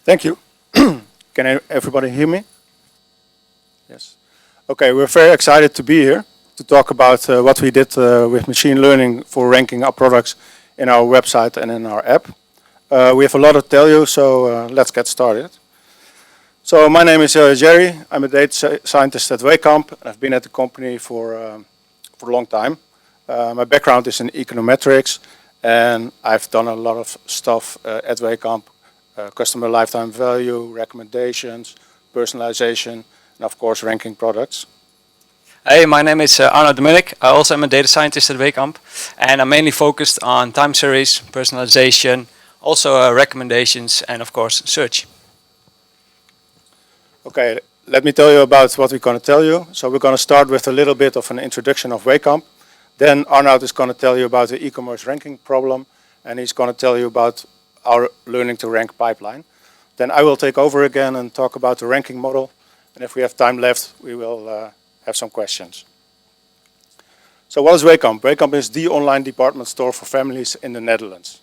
Thank you. Can everybody hear me? Yes. Okay, we're very excited to be here to talk about what we did with machine learning for ranking our products in our website and in our app. We have a lot to tell you, so let's get started. So my name is Jerry. I'm a data scientist at Wehkamp. I've been at the company for a long time. My background is in econometrics, and I've done a lot of stuff at Wehkamp. Customer lifetime value, recommendations, personalization, and of course ranking products. Hey, my name is Arnoud Munnik. I also am a data scientist at Wehkamp, and I'm mainly focused on time series, personalization, also recommendations, and of course search. Okay, let me tell you about what we're going to tell you. So we're going to start with a little bit of an introduction of Wehkamp. Then Arnoud is going to tell you about the e-commerce ranking problem, and he's going to tell you about our learning to rank pipeline. Then I will take over again and talk about the ranking model. And if we have time left, we will have some questions. So what is Wehkamp? Wehkamp is the online department store for families in the Netherlands.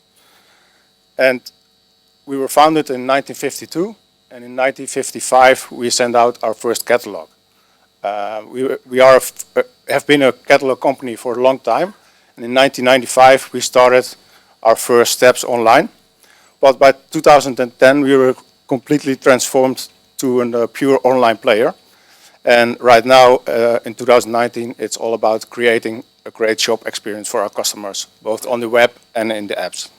And we were founded in 1952. And in 1955, we sent out our first catalog. We have been a catalog company for a long time. And in 1995, we started our first steps online. But by 2010, we were completely transformed to a pure online player. And right now, in 2019, it's all about creating a great shop experience for our customers, both on the web and in the apps.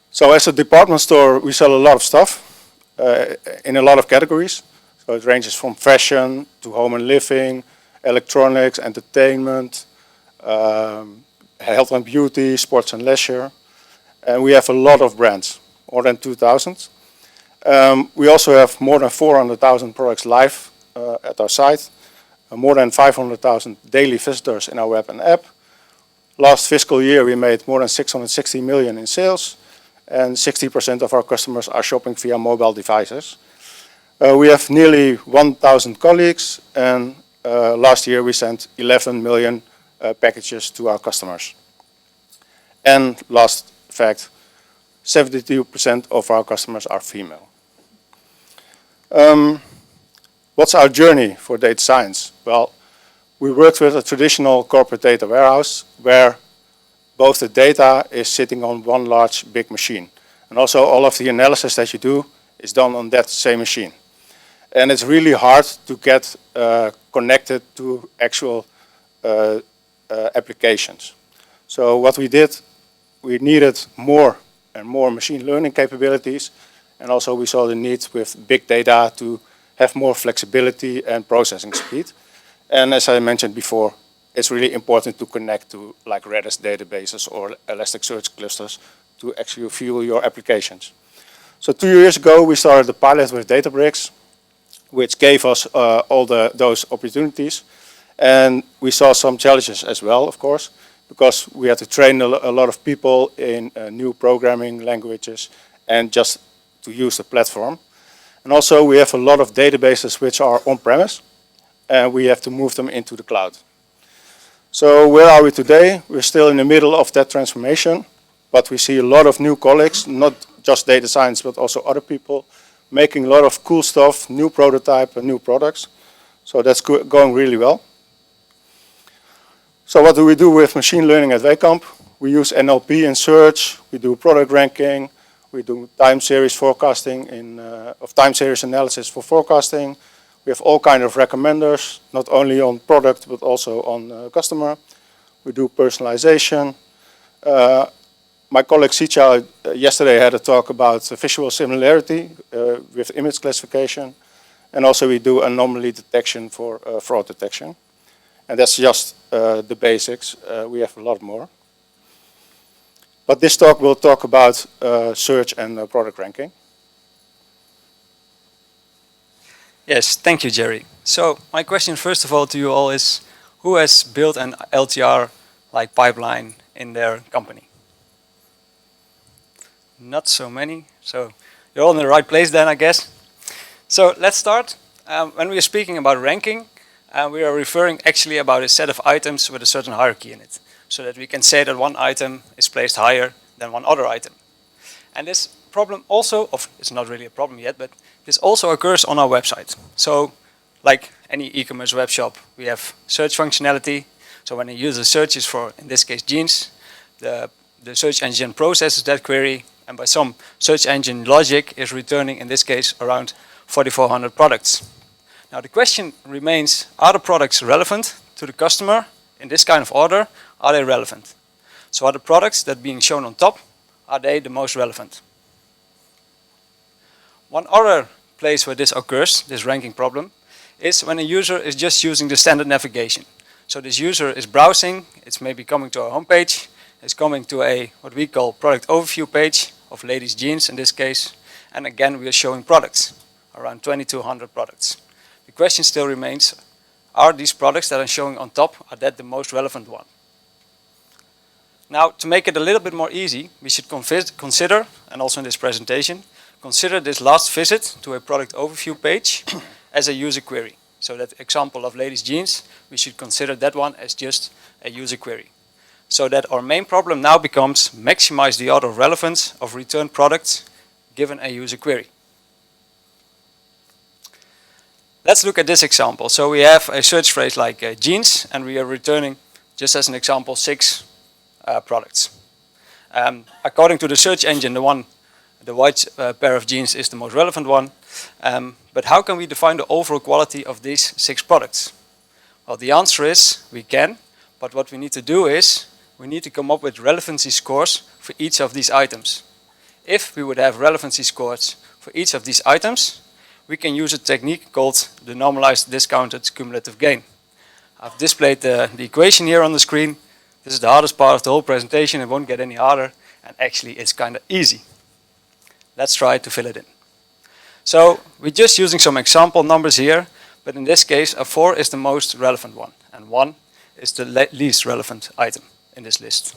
So as a department store, we sell a lot of stuff in a lot of categories. So it ranges from fashion to home and living, electronics, entertainment, health and beauty, sports and leisure. And we have a lot of brands, more than 2,000. We also have more than 400,000 products live at our site, more than 500,000 daily visitors in our web and app. Last fiscal year, we made more than 660 million in sales, and 60% of our customers are shopping via mobile devices. We have nearly 1,000 colleagues, and last year we sent 11 million packages to our customers. And last fact, 72% of our customers are female. What's our journey for data science? Well, we worked with a traditional corporate data warehouse where both the data is sitting on one large big machine. And also all of the analysis that you do is done on that same machine. And it's really hard to get connected to actual applications. So what we did, we needed more and more machine learning capabilities, and also we saw the need with big data to have more flexibility and processing speed. And as I mentioned before, it's really important to connect to like Redis databases or ElasticSearch clusters to actually fuel your applications. So 2 years ago, we started a pilot with Databricks, which gave us all those opportunities. And we saw some challenges as well, of course, because we had to train a lot of people in new programming languages and just to use the platform. And also we have a lot of databases which are on-premise, and we have to move them into the cloud. So where are we today? We're still in the middle of that transformation, but we see a lot of new colleagues, not just data science, but also other people, making a lot of cool stuff, new prototype and new products. So that's going really well. So what do we do with machine learning at Wehkamp? We use NLP in search, we do product ranking, we do time series forecasting of time series analysis for forecasting. We have all kinds of recommenders, not only on product, but also on customer. We do personalization. My colleague Sicha yesterday had a talk about visual similarity with image classification. And also we do anomaly detection for fraud detection. And that's just the basics. We have a lot more. But this talk will talk about search and product ranking. Yes, thank you, Jerry. So my question first of all to you all is, who has built an LTR-like pipeline in their company? Not so many. So you're all in the right place then, I guess. So let's start. When we are speaking about ranking, we are referring actually about a set of items with a certain hierarchy in it, so that we can say that one item is placed higher than one other item. And this problem also, it's not really a problem yet, but this also occurs on our website. So like any e-commerce web shop, we have search functionality. So when a user searches for, in this case, jeans, the search engine processes that query, and by some search engine logic is returning, in this case, around 4,400 products. Now the question remains, are the products relevant to the customer in this kind of order? Are they relevant? So are the products that are being shown on top, are they the most relevant? One other place where this occurs, this ranking problem, is when a user is just using the standard navigation. So this user is browsing, it's maybe coming to our homepage, it's coming to a what we call product overview page of ladies jeans in this case, and again we are showing products, around 2,200 products. The question still remains, are these products that I'm showing on top, are that the most relevant one? Now to make it a little bit more easy, we should consider, and also in this presentation, consider this last visit to a product overview page as a user query. So that example of ladies jeans, we should consider that one as just a user query. So that our main problem now becomes maximize the order of relevance of returned products given a user query. Let's look at this example. So we have a search phrase like jeans, and we are returning, just as an example, 6 products. According to the search engine, the white pair of jeans is the most relevant one. But how can we define the overall quality of these 6 products? Well, the answer is we can, but what we need to do is we need to come up with relevancy scores for each of these items. If we would have relevancy scores for each of these items, we can use a technique called the normalized discounted cumulative gain. I've displayed the equation here on the screen. This is the hardest part of the whole presentation. It won't get any harder, and actually it's kind of easy. Let's try to fill it in. So we're just using some example numbers here, but in this case a 4 is the most relevant one, and 1 is the least relevant item in this list.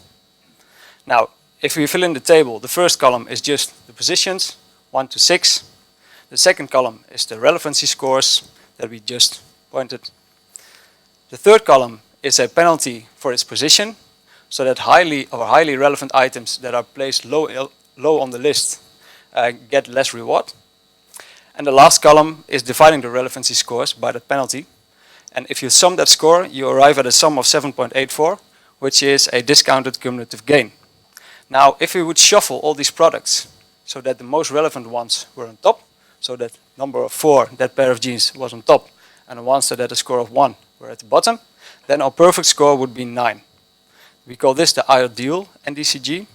Now, if we fill in the table, the first column is just the positions, 1 to 6. The second column is the relevancy scores that we just pointed. The third column is a penalty for its position, so that highly relevant items that are placed low on the list get less reward. And the last column is dividing the relevancy scores by the penalty. And if you sum that score, you arrive at a sum of 7.84, which is a discounted cumulative gain. Now, if we would shuffle all these products so that the most relevant ones were on top, so that number of 4, that pair of jeans, was on top, and the ones that had a score of 1 were at the bottom, then our perfect score would be 9. We call this the ideal NDCG.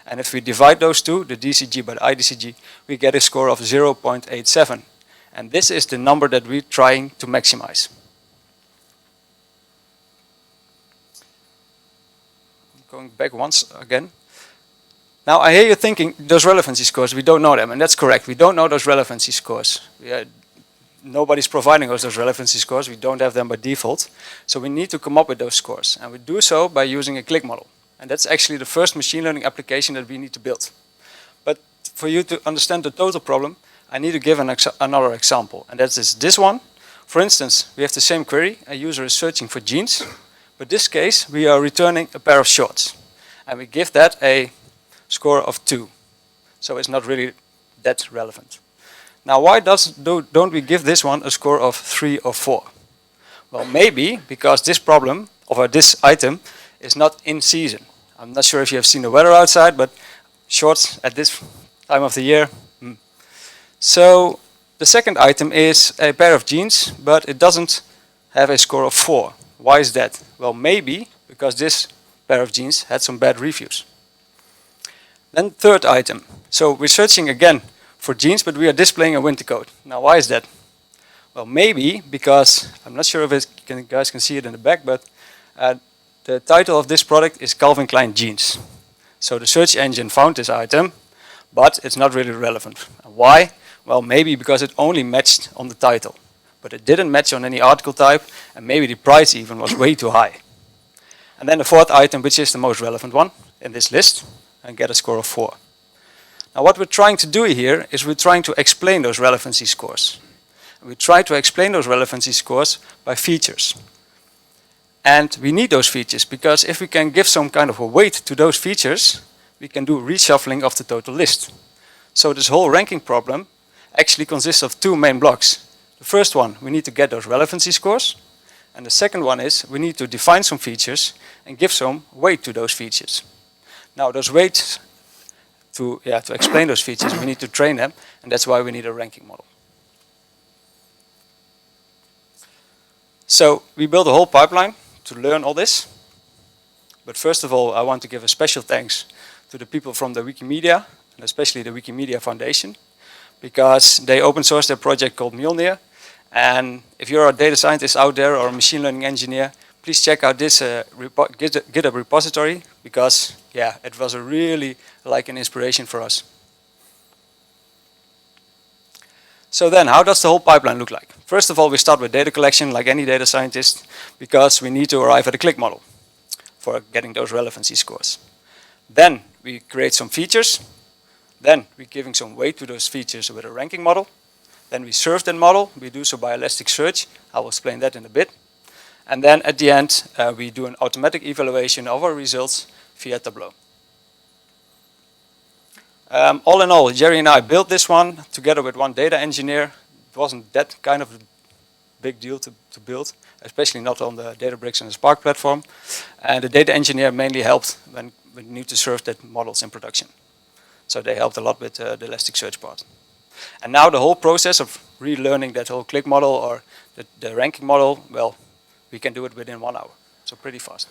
And if we divide those two, the DCG by the IDCG, we get a score of 0.87. And this is the number that we're trying to maximize. Going back once again. Now I hear you thinking, those relevancy scores, we don't know them, and that's correct. We don't know those relevancy scores. Nobody's providing us those relevancy scores. We don't have them by default. So we need to come up with those scores. And we do so by using a click model. And that's actually the first machine learning application that we need to build. But for you to understand the total problem, I need to give another example. And that is this one. For instance, we have the same query. A user is searching for jeans. But in this case, we are returning a pair of shorts. And we give that a score of 2. So it's not really that relevant. Now, why don't we give this one a score of 3 or 4? Well, maybe because this problem, or this item, is not in season. I'm not sure if you have seen the weather outside, but shorts at this time of the year. So the second item is a pair of jeans, but it doesn't have a score of 4. Why is that? Well, maybe because this pair of jeans had some bad reviews. Then third item. So we're searching again for jeans, but we are displaying a winter coat. Now, why is that? Well, maybe because, I'm not sure if you guys can see it in the back, but the title of this product is Calvin Klein jeans. So the search engine found this item, but it's not really relevant. And why? Well, maybe because it only matched on the title, but it didn't match on any article type, and maybe the price even was way too high. And then the fourth item, which is the most relevant one in this list, and get a score of 4. Now what we're trying to do here is we're trying to explain those relevancy scores. And we try to explain those relevancy scores by features. And we need those features because if we can give some kind of a weight to those features, we can do reshuffling of the total list. So this whole ranking problem actually consists of two main blocks. The first one, we need to get those relevancy scores. And the second one is we need to define some features and give some weight to those features. Now those weights, to explain those features, we need to train them, and that's why we need a ranking model. So we built a whole pipeline to learn all this. But first of all, I want to give a special thanks to the people from the Wikimedia, and especially the Wikimedia Foundation, because they open sourced a project called Mjolnir. And if you're a data scientist out there or a machine learning engineer, please check out this GitHub repository, because it was really like an inspiration for us. So then, how does the whole pipeline look like? First of all, we start with data collection, like any data scientist, because we need to arrive at a click model for getting those relevancy scores. Then we create some features. Then we're giving some weight to those features with a ranking model. Then we serve that model. We do so by Elasticsearch. I will explain that in a bit. And then at the end, we do an automatic evaluation of our results via Tableau. All in all, Jerry and I built this one together with one data engineer. It wasn't that kind of a big deal to build, especially not on the Databricks and the Spark platform. And the data engineer mainly helped when we need to serve that models in production. So they helped a lot with the Elasticsearch part. And now the whole process of relearning that whole click model or the ranking model, well, we can do it within 1 hour. So pretty fast.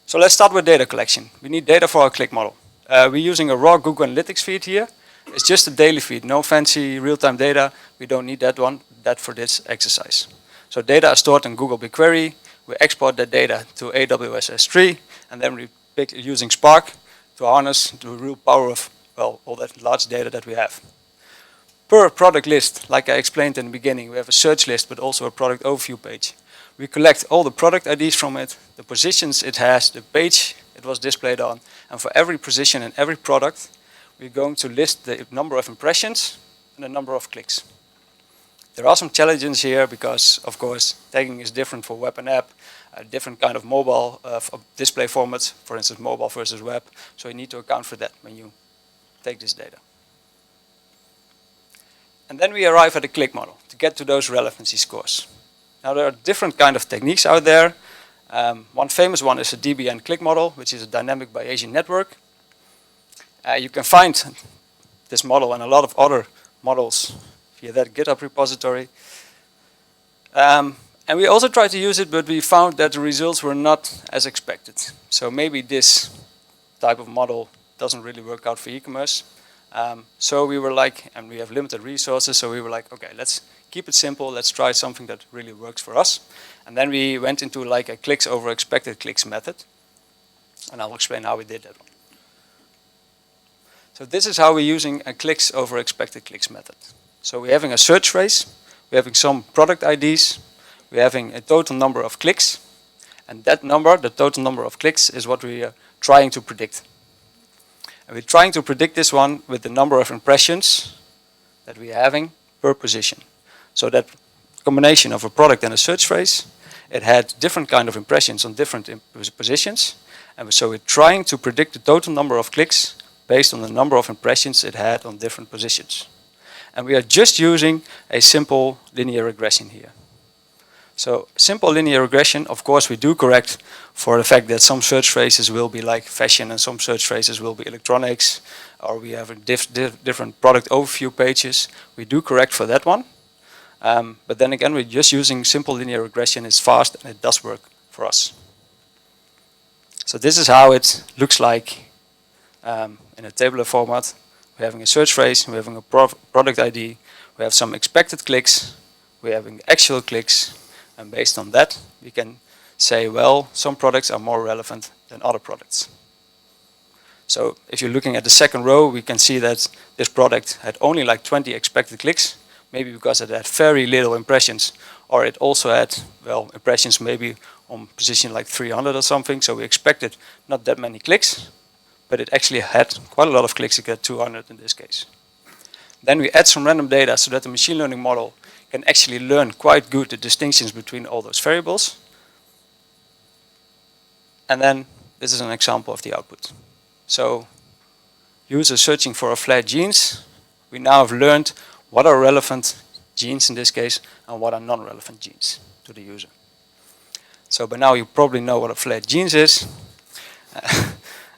So let's start with data collection. We need data for our click model. We're using a raw Google Analytics feed here. It's just a daily feed, no fancy real-time data. We don't need that for this exercise. So data is stored in Google BigQuery. We export that data to AWS S3, and then we pick using Spark to harness the real power of all that large data that we have. Per product list, like I explained in the beginning, we have a search list, but also a product overview page. We collect all the product IDs from it, the positions it has, the page it was displayed on, and for every position and every product, we're going to list the number of impressions and the number of clicks. There are some challenges here because, of course, tagging is different for web and app, different kind of mobile display formats, for instance, mobile versus web, so you need to account for that when you take this data. And then we arrive at a click model to get to those relevancy scores. Now there are different kind of techniques out there. One famous one is a DPN click model, which is a dynamic Bayesian network. You can find this model and a lot of other models via that GitHub repository. And we also tried to use it, but we found that the results were not as expected. So maybe this type of model doesn't really work out for e-commerce. So we were like, and we have limited resources, so we were like, okay, let's keep it simple, let's try something that really works for us. And then we went into like a clicks over expected clicks method. And I'll explain how we did that one. So this is how we're using a clicks over expected clicks method. So we're having a search phrase, we're having some product IDs, we're having a total number of clicks, and that number, the total number of clicks, is what we are trying to predict. And we're trying to predict this one with the number of impressions that we're having per position. So that combination of a product and a search phrase, it had different kind of impressions on different positions. And so we're trying to predict the total number of clicks based on the number of impressions it had on different positions. And we are just using a simple linear regression here. So simple linear regression, of course, we do correct for the fact that some search phrases will be like fashion and some search phrases will be electronics, or we have different product overview pages. We do correct for that one. But then again, we're just using simple linear regression. It's fast and it does work for us. So this is how it looks like in a tabular format. We're having a search phrase, we're having a product ID, we have some expected clicks, we're having actual clicks, and based on that, we can say, well, some products are more relevant than other products. So if you're looking at the second row, we can see that this product had only like 20 expected clicks, maybe because it had very little impressions, or it also had, well, impressions maybe on position like 300 or something, so we expected not that many clicks, but it actually had quite a lot of clicks to get 200 in this case. Then we add some random data so that the machine learning model can actually learn quite good the distinctions between all those variables. And then this is an example of the output. So user searching for a flat jeans, we now have learned what are relevant jeans in this case and what are non-relevant jeans to the user. So by now you probably know what a flat jeans is.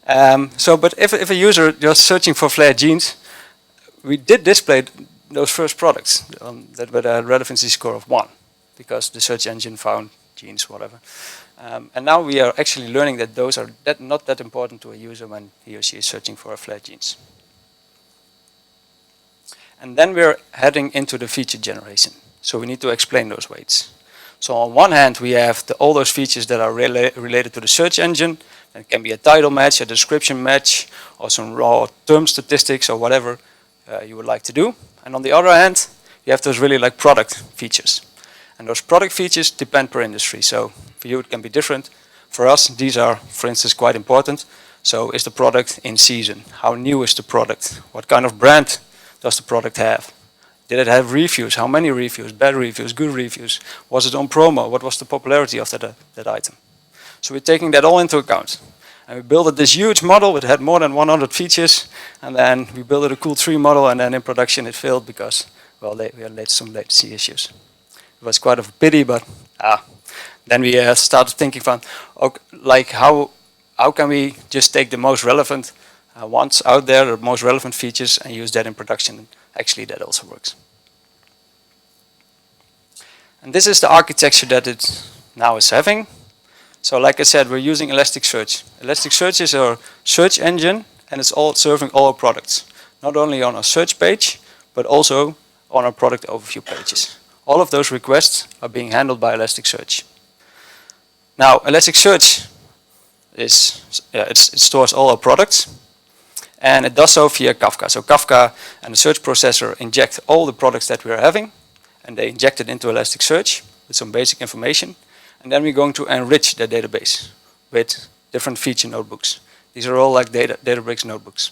But if a user just searching for flat jeans, we did display those first products that with a relevancy score of 1, because the search engine found jeans, whatever. And now we are actually learning that those are not that important to a user when he or she is searching for a flat jeans. And then we're heading into the feature generation. So we need to explain those weights. So on one hand, we have all those features that are related to the search engine. It can be a title match, a description match, or some raw term statistics or whatever you would like to do. And on the other hand, you have those really like product features. And those product features depend per industry. So for you, it can be different. For us, these are, for instance, quite important. So is the product in season? How new is the product? What kind of brand does the product have? Did it have reviews? How many reviews? Bad reviews, good reviews? Was it on promo? What was the popularity of that item? So we're taking that all into account. And we built this huge model. It had more than 100 features. And then we built a cool tree model. And then in production it failed because, well, we had some latency issues. It was quite a pity, but then we started thinking from, okay, like how can we just take the most relevant ones out there, the most relevant features, and use that in production. Actually, that also works. And this is the architecture that it now is having. So like I said, we're using ElasticSearch. ElasticSearch is our search engine, and it's all serving all our products. Not only on our search page, but also on our product overview pages. All of those requests are being handled by ElasticSearch. Now, ElasticSearch it stores all our products, and it does so via Kafka. So Kafka and the search processor inject all the products that we are having, and they inject it into Elasticsearch with some basic information. And then we're going to enrich the database with different feature notebooks. These are all like Databricks notebooks.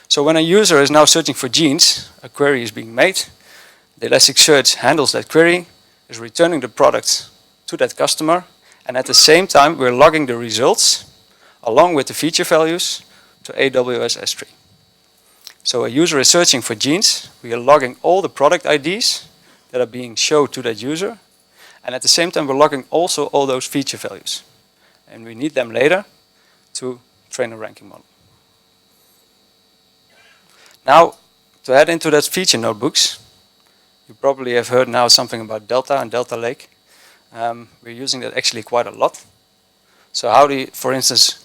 So when a user is now searching for jeans, a query is being made. The Elasticsearch handles that query, is returning the product to that customer, and at the same time we're logging the results along with the feature values to AWS S3. So a user is searching for jeans, we are logging all the product IDs that are being shown to that user, and at the same time we're logging also all those feature values. And we need them later to train a ranking model. Now, to head into those feature notebooks, you probably have heard now something about Delta and Delta Lake. We're using that actually quite a lot. So how for instance,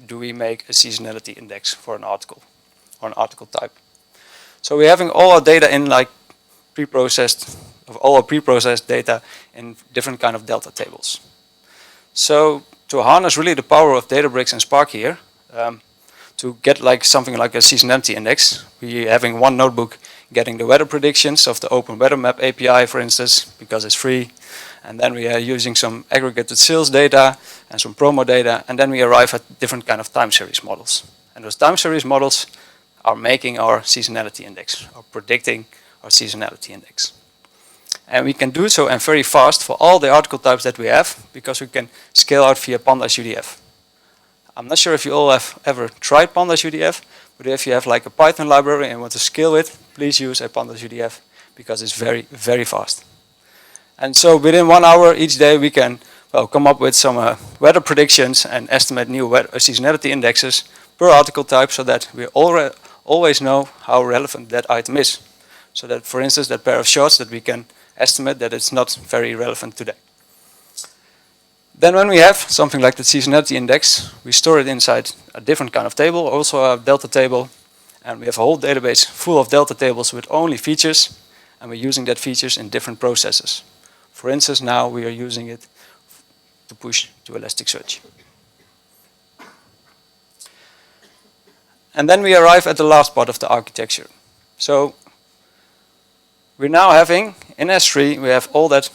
do we make a seasonality index for an article or an article type? So we're having all our data in like all our pre-processed data in different kind of Delta tables. So to harness really the power of Databricks and Spark here, to get like something like a seasonality index, we're having one notebook getting the weather predictions of the Open Weather Map API, for instance, because it's free. And then we are using some aggregated sales data and some promo data, and then we arrive at different kind of time series models. And those time series models are making our seasonality index, or predicting our seasonality index. And we can do so and very fast for all the article types that we have, because we can scale out via Pandas UDF. I'm not sure if you all have ever tried Pandas UDF, but if you have like a Python library and want to scale it, please use a Pandas UDF, because it's very, very fast. And so within 1 hour each day we can come up with some weather predictions and estimate new seasonality indexes per article type, so that we always know how relevant that item is. So that, for instance, that pair of shorts, that we can estimate that it's not very relevant today. Then when we have something like the seasonality index, we store it inside a different kind of table, also a Delta table, and we have a whole database full of Delta tables with only features, and we're using that features in different processes. For instance, now we are using it to push to Elasticsearch. And then we arrive at the last part of the architecture. So we're now having, in S3, we have all that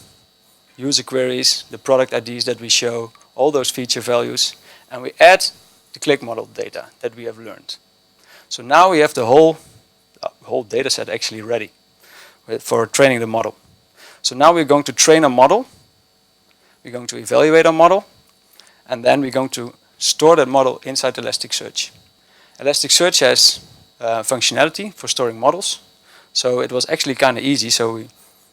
user queries, the product IDs that we show, all those feature values, and we add the click model data that we have learned. So now we have the whole data set actually ready for training the model. So now we're going to train a model, we're going to evaluate our model, and then we're going to store that model inside Elasticsearch. Elasticsearch has functionality for storing models. So it was actually kind of easy. So we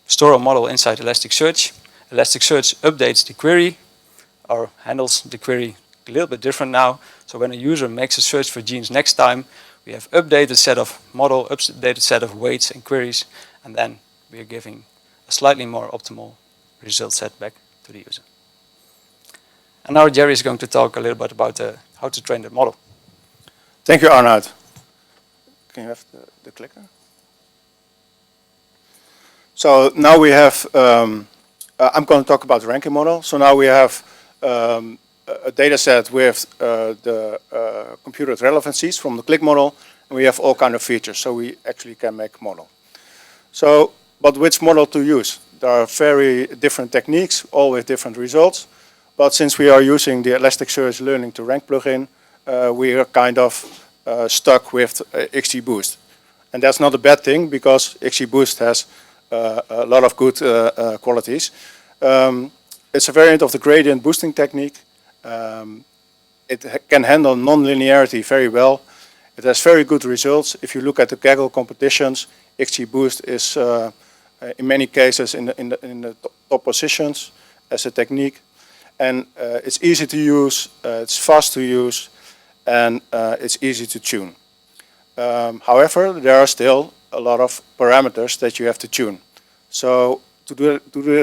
store a model inside Elasticsearch. Elasticsearch updates the query or handles the query a little bit different now. So when a user makes a search for genes next time, we have updated set of model, updated set of weights and queries, and then we are giving a slightly more optimal result set back to the user. And now Jerry is going to talk a little bit about how to train the model. Thank you, Arnoud. Can you have the clicker? So now we have, I'm going to talk about the ranking model. So now we have a data set with the computed relevancies from the click model, and we have all kind of features, so we actually can make a model. So, but which model to use? There are very different techniques, all with different results. But since we are using the Elasticsearch Learning to Rank plugin, we are kind of stuck with XGBoost. And that's not a bad thing, because XGBoost has a lot of good qualities. It's a variant of the gradient boosting technique. It can handle non-linearity very well. It has very good results. If you look at the Kaggle competitions, XGBoost is in many cases in the top positions as a technique. And it's easy to use, it's fast to use, and it's easy to tune. However, there are still a lot of parameters that you have to tune. So to do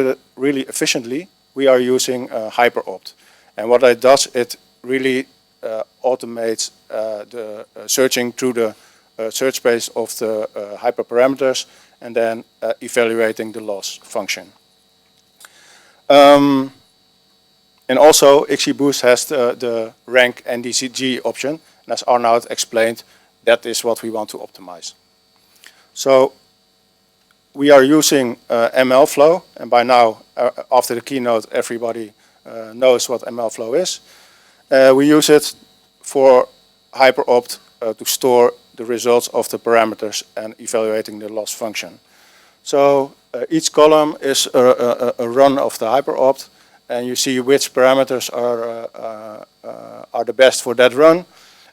it really efficiently, we are using HyperOpt. And what it does, it really automates the searching through the search space of the hyperparameters and then evaluating the loss function. And also, XGBoost has the rank NDCG option. And as Arnoud explained, that is what we want to optimize. So we are using MLflow, and by now, after the keynote, everybody knows what MLflow is. We use it for HyperOpt to store the results of the parameters and evaluating the loss function. So each column is a run of the HyperOpt, and you see which parameters are the best for that run.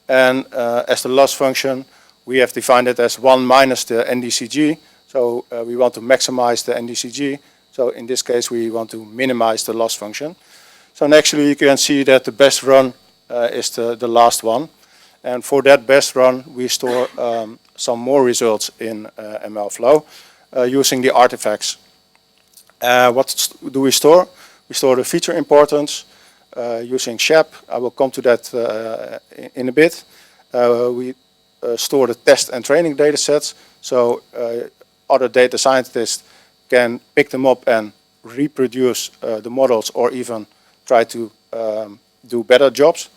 And as the loss function, we have defined it as 1 minus the NDCG. So we want to maximize the NDCG. So in this case, we want to minimize the loss function. So actually, you can see that the best run is the last one. And for that best run, we store some more results in MLflow using the artifacts. What do we store? We store the feature importance using SHAP. I will come to that in a bit. We store the test and training data sets. So other data scientists can pick them up and reproduce the models or even try to do better jobs.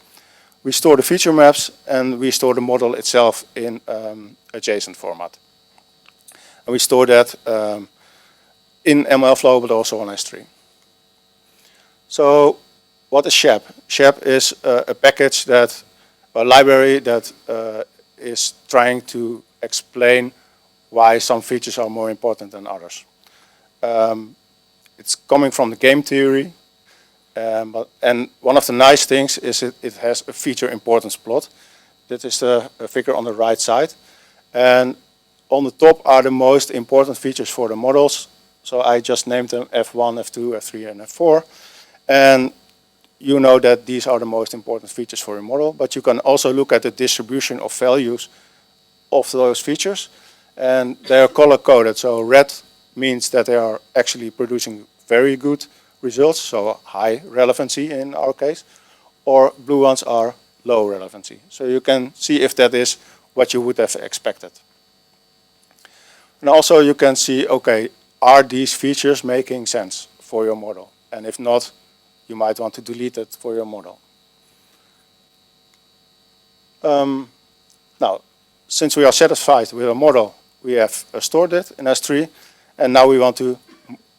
We store the feature maps, and we store the model itself in a JSON format. And we store that in MLflow, but also on S3. So what is SHAP? SHAP is a package that, a library that is trying to explain why some features are more important than others. It's coming from the game theory. And one of the nice things is it has a feature importance plot. That is the figure on the right side. And on the top are the most important features for the models. So I just named them F1, F2, F3, and F4. And you know that these are the most important features for a model. But you can also look at the distribution of values of those features. And they are color-coded. So red means that they are actually producing very good results, so high relevancy in our case, or blue ones are low relevancy. So you can see if that is what you would have expected. And also you can see, okay, are these features making sense for your model? And if not, you might want to delete it for your model. Now, since we are satisfied with a model, we have stored it in S3, and now we want to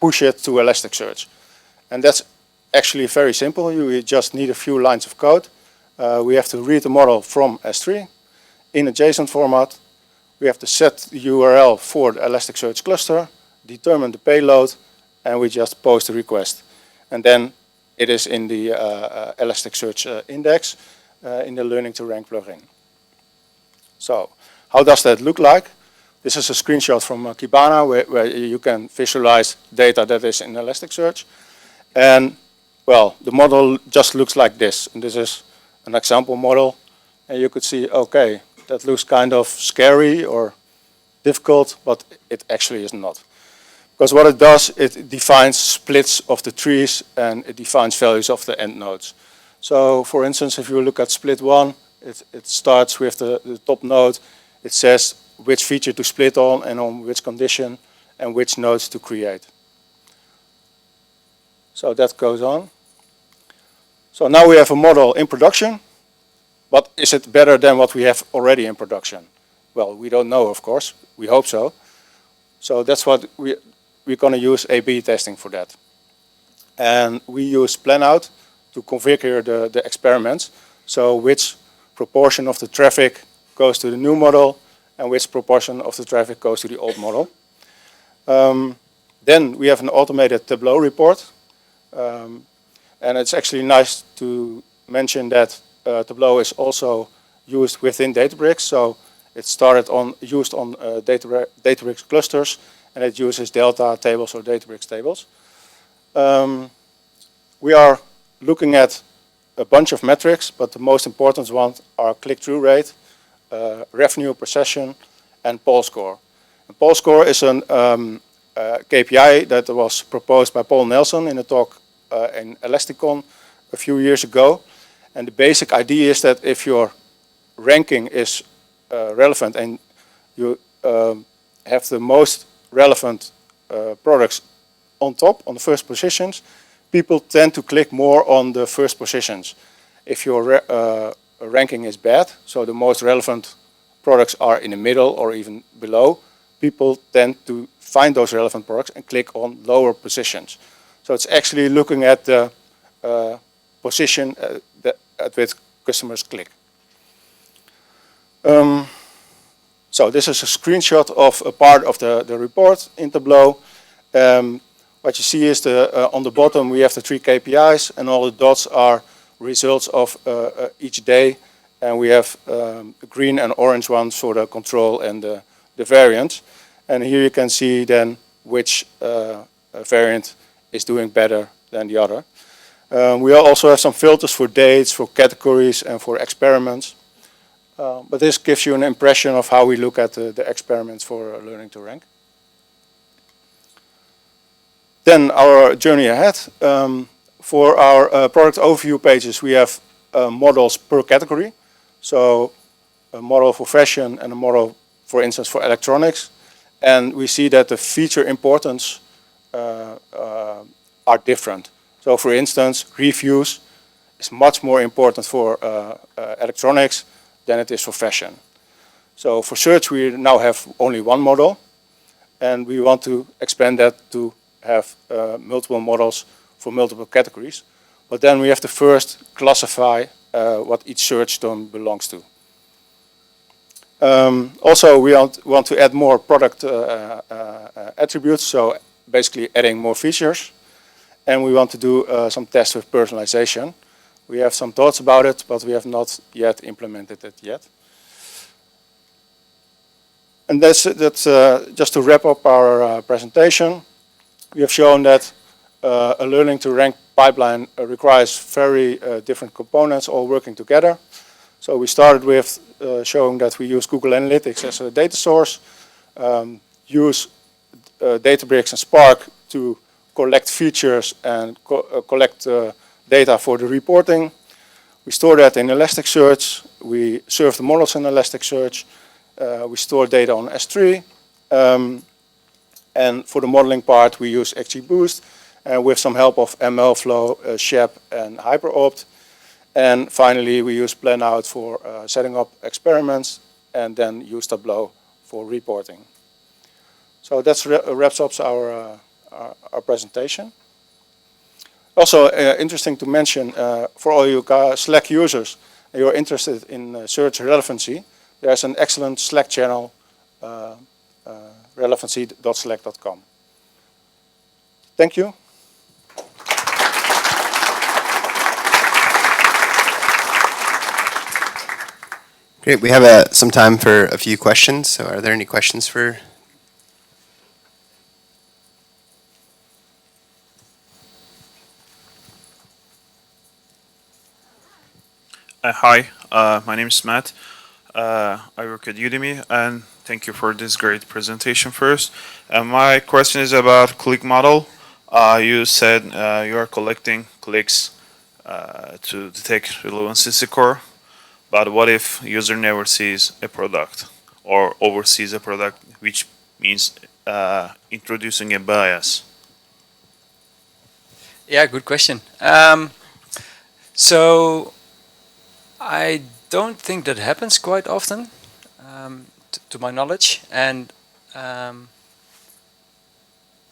push it to Elasticsearch. And that's actually very simple. You just need a few lines of code. We have to read the model from S3 in a JSON format. We have to set the URL for the Elasticsearch cluster, determine the payload, and we just post the request. And then it is in the Elasticsearch index in the Learning to Rank plugin. So how does that look like? This is a screenshot from Kibana where you can visualize data that is in Elasticsearch. And well, the model just looks like this. And this is an example model. And you could see, okay, that looks kind of scary or difficult, but it actually is not. Because what it does, it defines splits of the trees and it defines values of the end nodes. So for instance, if you look at split 1, it starts with the top node. It says which feature to split on and on which condition and which nodes to create. So that goes on. So now we have a model in production, but is it better than what we have already in production? Well, we don't know, of course. We hope so. So that's what we're going to use A/B testing for that. And we use planout to configure the experiments. So which proportion of the traffic goes to the new model and which proportion of the traffic goes to the old model. Then we have an automated Tableau report. And it's actually nice to mention that Tableau is also used within Databricks. So it started used on Databricks clusters, and it uses Delta tables or Databricks tables. We are looking at a bunch of metrics, but the most important ones are click-through rate, revenue per session, and poll score. And poll score is an KPI that was proposed by Paul Nelson in a talk in Elasticon a few years ago. And the basic idea is that if your ranking is relevant and you have the most relevant products on top, on the first positions, people tend to click more on the first positions. If your ranking is bad, so the most relevant products are in the middle or even below, people tend to find those relevant products and click on lower positions. So it's actually looking at the position at which customers click. So this is a screenshot of a part of the report in Tableau. What you see is on the bottom we have the 3 KPIs and all the dots are results of each day, and we have green and orange ones for the control and the variant. And here you can see then which variant is doing better than the other. We also have some filters for dates, for categories, and for experiments. But this gives you an impression of how we look at the experiments for learning to rank. Then our journey ahead. For our product overview pages, we have models per category. So a model for fashion and a model, for instance, for electronics. And we see that the feature importance are different. So for instance, reviews is much more important for electronics than it is for fashion. So for search, we now have only one model, and we want to expand that to have multiple models for multiple categories. But then we have to first classify what each search term belongs to. Also, we want to add more product attributes, so basically adding more features. And we want to do some tests with personalization. We have some thoughts about it, but we have not yet implemented it yet. And that's just to wrap up our presentation. We have shown that a learning to rank pipeline requires very different components all working together. So we started with showing that we use Google Analytics as a data source, use Databricks and Spark to collect features and collect data for the reporting. We store that in Elasticsearch. We serve the models in Elasticsearch. We store data on S3. And for the modeling part, we use XGBoost with some help of MLflow, SHAP, and HyperOpt. And finally, we use planout for setting up experiments and then use Tableau for reporting. So that wraps up our presentation. Also interesting to mention for all you Slack users, you're interested in search relevancy, there's an excellent Slack channel, relevancy.slack.com. Thank you. Great. We have some time for a few questions. So are there any questions for? Hi, my name is Matt. I work at Udemy, and thank you for this great presentation first. My question is about click model. You said you are collecting clicks to detect relevance in the core, but what if user never sees a product or oversees a product, which means introducing a bias? Yeah, good question. So I don't think that happens quite often, to my knowledge. And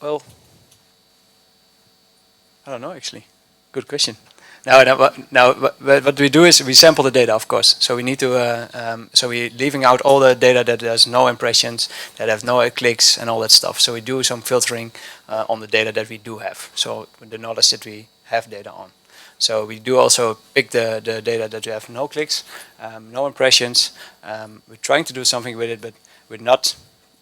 well, I don't know actually. Good question. Now, what we do is we sample the data, of course. So we need to, so we're leaving out all the data that has no impressions, that have no clicks, and all that stuff. So we do some filtering on the data that we do have. So the knowledge that we have data on. So we do also pick the data that have no clicks, no impressions. We're trying to do something with it, but we're not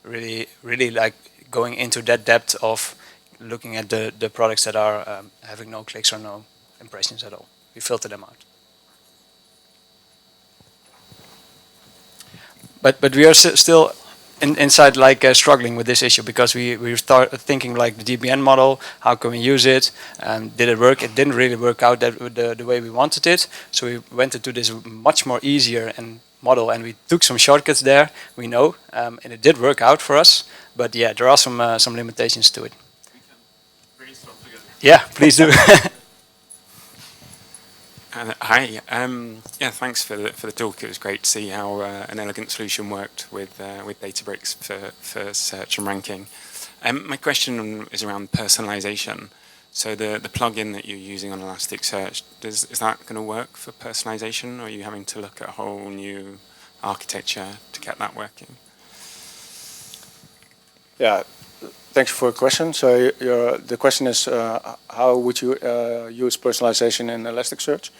really like going into that depth of looking at the products that are having no clicks or no impressions at all. We filter them out. But we are still inside like struggling with this issue because we start thinking like the DPN model, how can we use it? Did it work? It didn't really work out that the way we wanted it. So we went into this much more easier and model, and we took some shortcuts there. We know, and it did work out for us. But yeah, there are some limitations to it. We can brainstorm together. Yeah, please do. Hi. Yeah, thanks for the talk. It was great to see how an elegant solution worked with Databricks for search and ranking. My question is around personalization. So the plugin that you're using on Elasticsearch, is that going to work for personalization, or are you having to look at a whole new architecture to get that working? Yeah, thanks for your question. So the question is, how would you use personalization in Elasticsearch?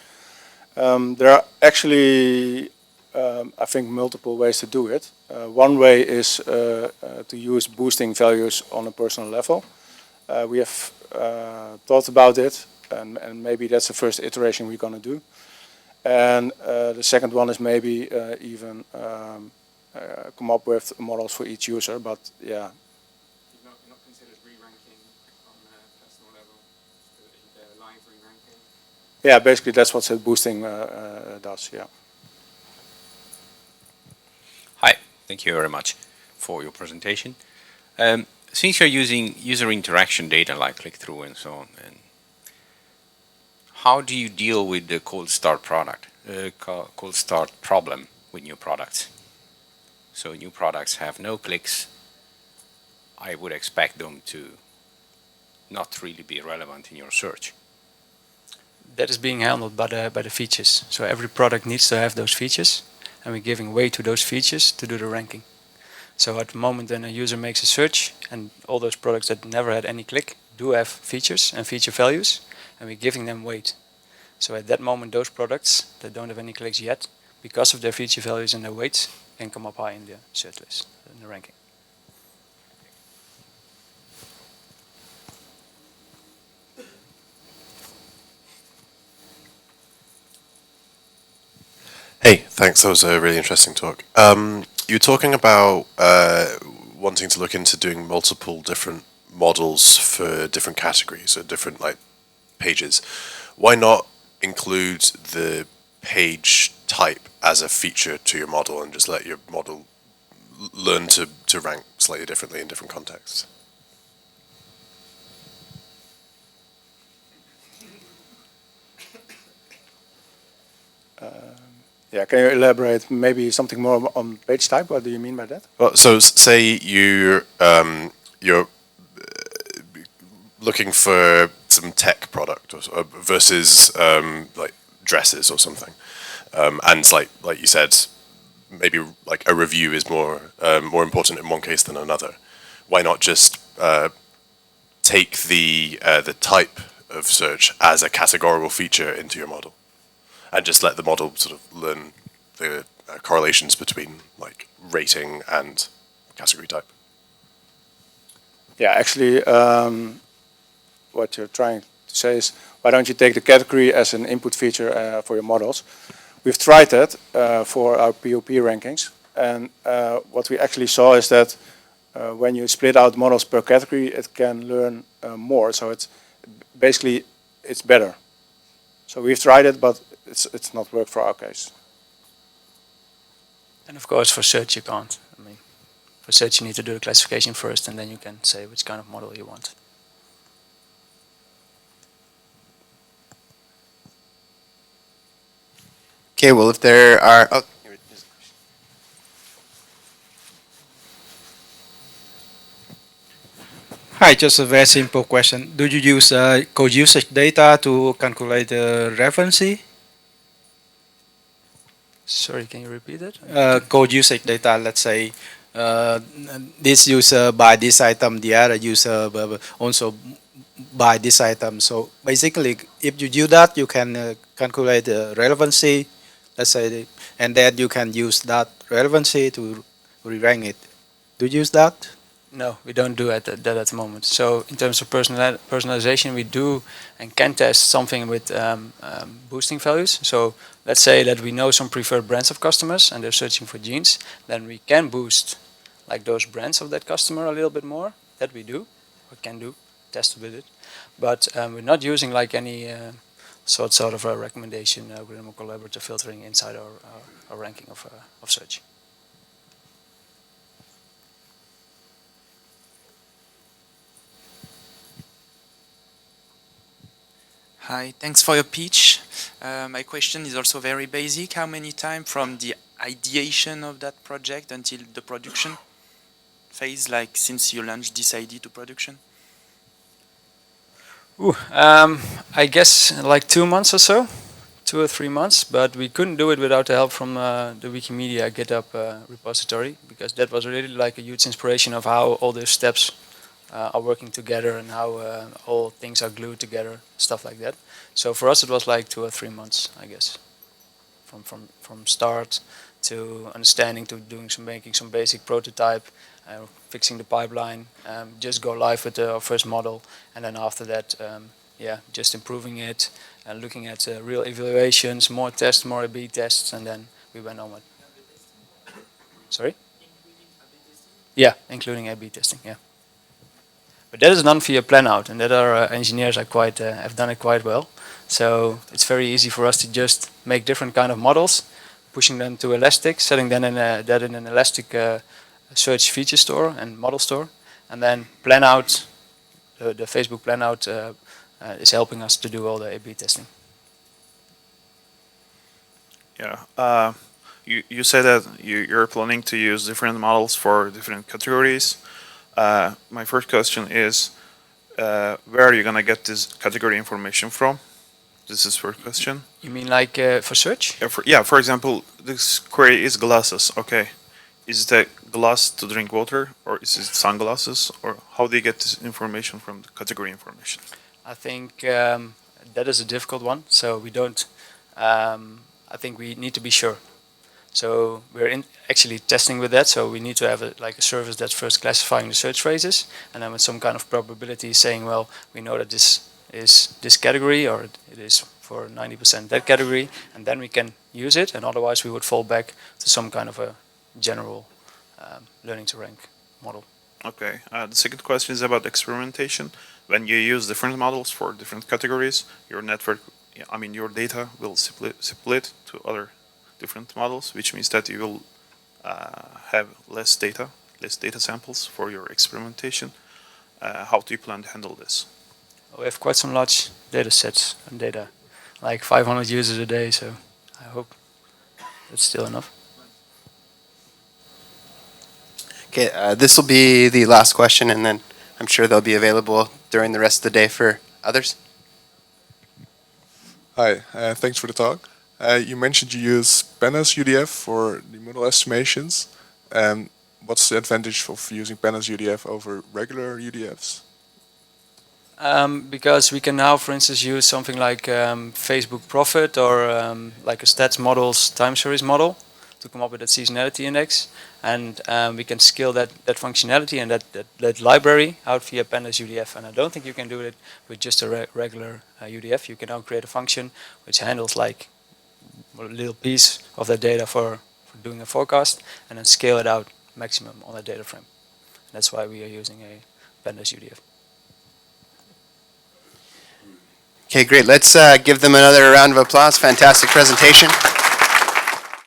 There are actually, I think, multiple ways to do it. One way is to use boosting values on a personal level. We have thought about it, and maybe that's the first iteration we're going to do. And the second one is maybe even come up with models for each user, but yeah. You've not considered re-ranking on a personal level, live re-ranking? Yeah, basically that's what boosting does, yeah. Hi, thank you very much for your presentation. Since you're using user interaction data like click-through and so on, and how do you deal with the cold start problem with new products? So new products have no clicks. I would expect them to not really be relevant in your search. That is being handled by the features. So every product needs to have those features, and we're giving way to those features to do the ranking. So at the moment when a user makes a search, and all those products that never had any click do have features and feature values, and we're giving them weight. So at that moment, those products that don't have any clicks yet, because of their feature values and their weights, can come up high in the search list, in the ranking. Hey, thanks. That was a really interesting talk. You were talking about wanting to look into doing multiple different models for different categories or different like pages. Why not include the page type as a feature to your model and just let your model learn to rank slightly differently in different contexts? Yeah, can you elaborate maybe something more on page type? What do you mean by that? Well, so say you're looking for some tech product or versus like dresses or something, and like you said, maybe like a review is more important in one case than another. Why not just take the type of search as a categorical feature into your model, and just let the model sort of learn the correlations between like rating and category type? Yeah, actually, what you're trying to say is, why don't you take the category as an input feature for your models? We've tried that for our POP rankings, and what we actually saw is that when you split out models per category, it can learn more. So it's basically it's better. So we've tried it, but it's not worked for our case. And of course, for search you can't. I mean, for search you need to do the classification first, and then you can say which kind of model you want. Okay, well, if there are... Oh, here it is. Hi, just a very simple question. Do you use code usage data to calculate the relevancy? Sorry, can you repeat that? Code usage data, let's say this user buy this item, the other user also buy this item. So basically, if you do that, you can calculate the relevancy, let's say, and then you can use that relevancy to re-rank it. Do you use that? No, we don't do that at the moment. So in terms of personalization, we do and can test something with boosting values. So let's say that we know some preferred brands of customers and they're searching for jeans, then we can boost like those brands of that customer a little bit more. That we do, or can do, test with it. But we're not using like any sort of a recommendation algorithm or collaborative filtering inside our ranking of search. Hi, thanks for your pitch. My question is also very basic. How many time from the ideation of that project until the production phase, like since you launched this idea to production? I guess like 2 months or so, 2 or 3 months, but we couldn't do it without the help from the Wikimedia GitHub repository, because that was really like a huge inspiration of how all those steps are working together and how all things are glued together, stuff like that. So for us it was like 2 or 3 months, I guess, from start to understanding to making some basic prototype, fixing the pipeline, just go live with our first model, and then after that, just improving it and looking at real evaluations, more tests, more A/B tests, and then we went on with. Sorry? Yeah, including A/B testing. Yeah. But that is done via plan out, and that our engineers are have done it quite well. So it's very easy for us to just make different kind of models, pushing them to Elastic, setting them in that in an ElasticSearch feature store and model store, and then plan out. The Facebook plan out is helping us to do all the A/B testing. Yeah. You said that you're planning to use different models for different categories. My first question is, where are you going to get this category information from? This is first question. You mean like for search? Yeah, for example, this query is glasses. Okay. Is it a glass to drink water, or is it sunglasses, or how do you get this information from the category information? I think that is a difficult one. So we don't. I think we need to be sure. So we're actually testing with that. So we need to have a service that's first classifying the search phrases, and then with some kind of probability saying, well, we know that this is this category, or it is for 90% that category, and then we can use it. And otherwise, we would fall back to some kind of a general learning to rank model. Okay. The second question is about experimentation. When you use different models for different categories, your network, your data will split to other different models, which means that you will have less data samples for your experimentation. How do you plan to handle this? We have quite some large data sets and data, like 500 users a day, so I hope that's still enough. Okay, this will be the last question, and then I'm sure they'll be available during the rest of the day for others. Hi, thanks for the talk. You mentioned you use Pandas UDF for the model estimations. What's the advantage of using Pandas UDF over regular UDFs? Because we can now, for instance, use something like Facebook Profit or like a stats models time series model. to come up with that seasonality index, and we can scale that functionality and that library out via pandas UDF. And I don't think you can do it with just a regular UDF. You can now create a function which handles like a little piece of that data for doing a forecast, and then scale it out maximum on that data frame. And that's why we are using a pandas UDF. Okay, great. Let's give them another round of applause. Fantastic presentation.